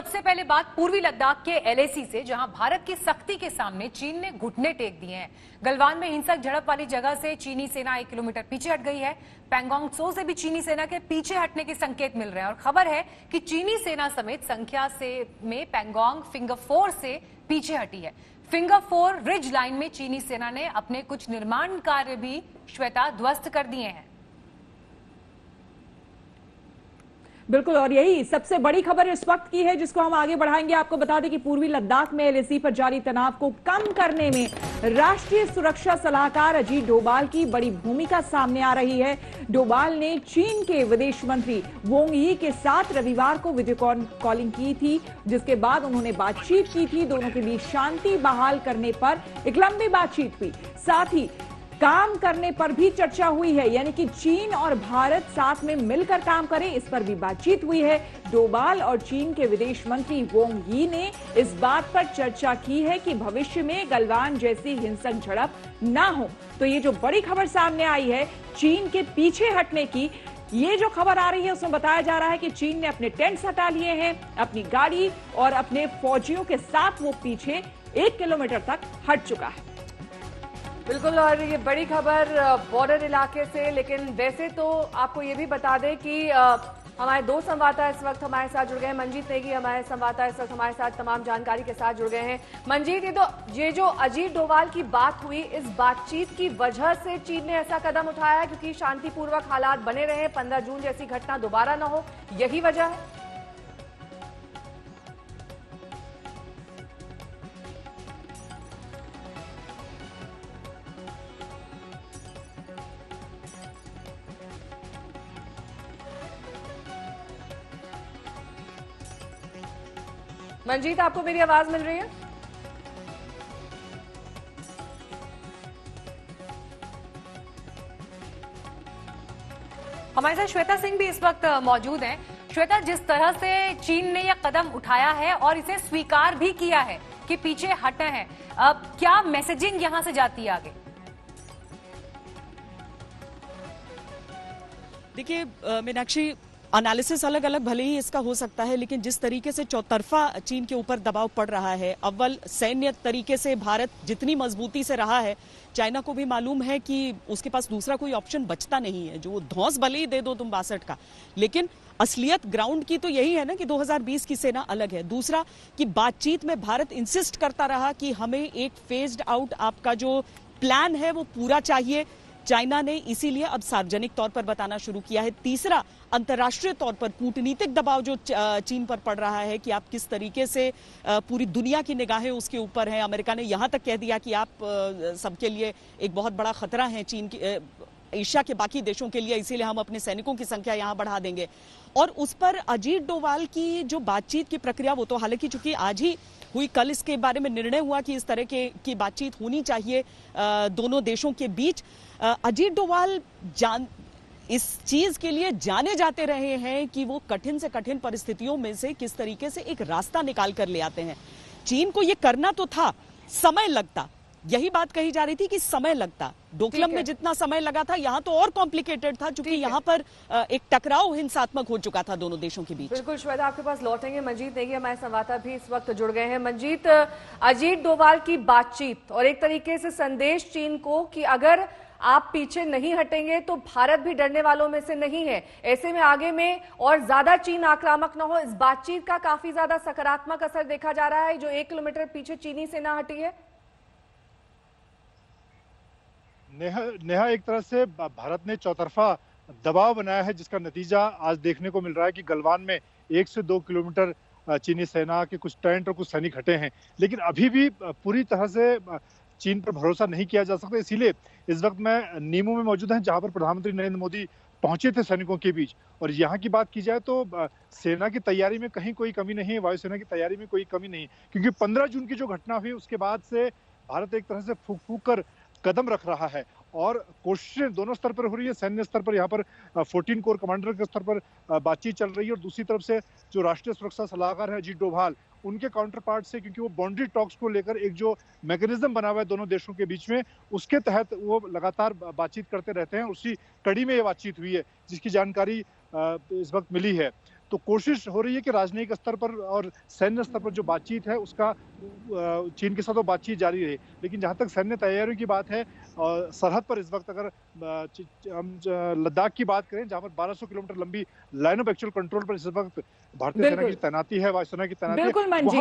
सबसे पहले बात पूर्वी लद्दाख के एलएसी से, जहां भारत की सख्ती के सामने चीन ने घुटने टेक दिए हैं। गलवान में हिंसक झड़प वाली जगह से चीनी सेना 1 किलोमीटर पीछे हट गई है। पैंगोंग त्सो से भी चीनी सेना के पीछे हटने के संकेत मिल रहे हैं और खबर है कि चीनी सेना समेत संख्या से में पैंगोंग फिंगर 4 से पीछे हटी है। फिंगर 4 रिज लाइन में चीनी सेना ने अपने कुछ निर्माण कार्य भी श्वेता ध्वस्त कर दिए हैं। बिल्कुल, और यही सबसे बड़ी खबर इस वक्त की है जिसको हम आगे बढ़ाएंगे। आपको बता दें कि पूर्वी लद्दाख में एलएसी पर जारी तनाव को कम करने में राष्ट्रीय सुरक्षा सलाहकार अजीत डोभाल की बड़ी भूमिका सामने आ रही है। डोभाल ने चीन के विदेश मंत्री वोंग यी के साथ रविवार को वीडियो कॉलिंग की थी, जिसके बाद उन्होंने बातचीत की थी। दोनों के बीच शांति बहाल करने पर एक लंबी बातचीत हुई। साथ ही काम करने पर भी चर्चा हुई है, यानी कि चीन और भारत साथ में मिलकर काम करें, इस पर भी बातचीत हुई है। डोभाल और चीन के विदेश मंत्री वोंग यी ने इस बात पर चर्चा की है कि भविष्य में गलवान जैसी हिंसक झड़प ना हो। तो ये जो बड़ी खबर सामने आई है चीन के पीछे हटने की, ये जो खबर आ रही है उसमें बताया जा रहा है कि चीन ने अपने टेंट्स हटा लिए हैं, अपनी गाड़ी और अपने फौजियों के साथ वो पीछे 1 किलोमीटर तक हट चुका है। बिल्कुल, और ये बड़ी खबर बॉर्डर इलाके से। लेकिन वैसे तो आपको ये भी बता दें कि हमारे 2 संवाददाता इस वक्त हमारे साथ जुड़ गए हैं। मंजीत नेगी हमारे संवाददाता इस वक्त हमारे साथ तमाम जानकारी के साथ जुड़ गए हैं। मंजीत, ये जो अजीत डोभाल की बात हुई, इस बातचीत की वजह से चीन ने ऐसा कदम उठाया क्योंकि शांतिपूर्वक हालात बने रहे, 15 जून जैसी घटना दोबारा न हो, यही वजह है? मंजीत, आपको मेरी आवाज मिल रही है? हमारे साथ श्वेता सिंह भी इस वक्त मौजूद हैं। श्वेता, जिस तरह से चीन ने यह कदम उठाया है और इसे स्वीकार भी किया है कि पीछे हटे हैं, क्या मैसेजिंग यहां से जाती है आगे? देखिए मीनाक्षी, एनालिसिस अलग अलग भले ही इसका हो सकता है, लेकिन जिस तरीके से चौतरफा चीन के ऊपर दबाव पड़ रहा है, अव्वल सैन्य तरीके से भारत जितनी मजबूती से रहा है, चाइना को भी मालूम है कि उसके पास दूसरा कोई ऑप्शन बचता नहीं है। जो धौंस भले ही दे दो तुम 62 का, लेकिन असलियत ग्राउंड की तो यही है ना कि 2020 की सेना अलग है। दूसरा कि बातचीत में भारत इंसिस्ट करता रहा कि हमें एक फेज्ड आउट आपका जो प्लान है वो पूरा चाहिए। चाइना ने इसीलिए अब सार्वजनिक तौर पर बताना शुरू किया है। तीसरा, अंतर्राष्ट्रीय तौर पर कूटनीतिक दबाव जो चीन पर पड़ रहा है कि आप किस तरीके से पूरी दुनिया की निगाहें उसके ऊपर हैं। अमेरिका ने यहां तक कह दिया कि आप सबके लिए एक बहुत बड़ा खतरा है चीन की, एशिया के बाकी देशों के लिए, इसीलिए हम अपने सैनिकों की संख्या यहां बढ़ा देंगे। और उस पर अजीत डोभाल की जो बातचीत की प्रक्रिया, वो तो हालांकि चूंकि आज ही हुई, कल इसके बारे में निर्णय हुआ कि इस तरह की बातचीत होनी चाहिए दोनों देशों के बीच। अजीत डोभाल इस चीज के लिए जाने जाते रहे हैं कि वो कठिन से कठिन परिस्थितियों में से किस तरीके से एक रास्ता निकाल कर ले आते हैं। चीन को ये करना तो था, समय लगता, यही बात कही जा रही थी कि समय लगता। डोकलम में जितना समय लगा था, यहाँ तो और कॉम्प्लिकेटेड था क्योंकि यहाँ पर एक टकराव हिंसात्मक हो चुका था दोनों देशों के बीच। बिल्कुल श्वेता, आपके पास लौटेंगे। मंजीत नेगी हमारे संवाददाता भी इस वक्त जुड़ गए हैं। मंजीत, अजीत डोभाल की बातचीत और एक तरीके से संदेश चीन को कि अगर आप पीछे नहीं हटेंगे तो भारत भी डरने वालों में से नहीं है, ऐसे में आगे में और ज्यादा चीन आक्रामक न हो, इस बातचीत का काफी ज्यादा सकारात्मक असर देखा जा रहा है जो 1 किलोमीटर पीछे चीनी सेना हटी है। नेहा, एक तरह से भारत ने चौतरफा दबाव बनाया है जिसका नतीजा आज देखने को मिल रहा है कि गलवान में 1 से 2 किलोमीटर चीनी सेना के कुछ टेंट और कुछ सैनिक हटे हैं, लेकिन अभी भी पूरी तरह से चीन पर भरोसा नहीं किया जा सकता। इसीलिए इस वक्त मैं नीमू में मौजूद हैं जहां पर प्रधानमंत्री नरेंद्र मोदी पहुंचे थे सैनिकों के बीच। और यहाँ की बात की जाए तो सेना की तैयारी में कहीं कोई कमी नहीं है, वायुसेना की तैयारी में कोई कमी नहीं है, क्योंकि 15 जून की जो घटना हुई उसके बाद से भारत एक तरह से फूक फूक कर कदम रख रहा है और कोशिशें दोनों स्तर पर हो रही है। सैन्य स्तर पर यहाँ पर 14 कोर कमांडर के स्तर पर बातचीत चल रही है और दूसरी तरफ से जो राष्ट्रीय सुरक्षा सलाहकार है अजीत डोभाल, उनके काउंटर पार्ट से, क्योंकि वो बाउंड्री टॉक्स को लेकर एक जो मैकेनिज्म बना हुआ है दोनों देशों के बीच में, उसके तहत वो लगातार बातचीत करते रहते हैं। उसी कड़ी में ये बातचीत हुई है जिसकी जानकारी इस वक्त मिली है। तो कोशिश हो रही है कि राजनयिक स्तर पर और सैन्य स्तर पर जो बातचीत है उसका चीन के साथ तो बातचीत जारी रहे, लेकिन जहां तक सैन्य तैयारियों की बात है सरहद पर इस वक्त अगर हम लद्दाख की बात करें, जहां पर 1200 किलोमीटर लंबी लाइन ऑफ एक्चुअल कंट्रोल पर इस वक्त भारतीय सेना की तैनाती है, वायुसेना की तैनाती है, बिल्कुल वहां मंजीत।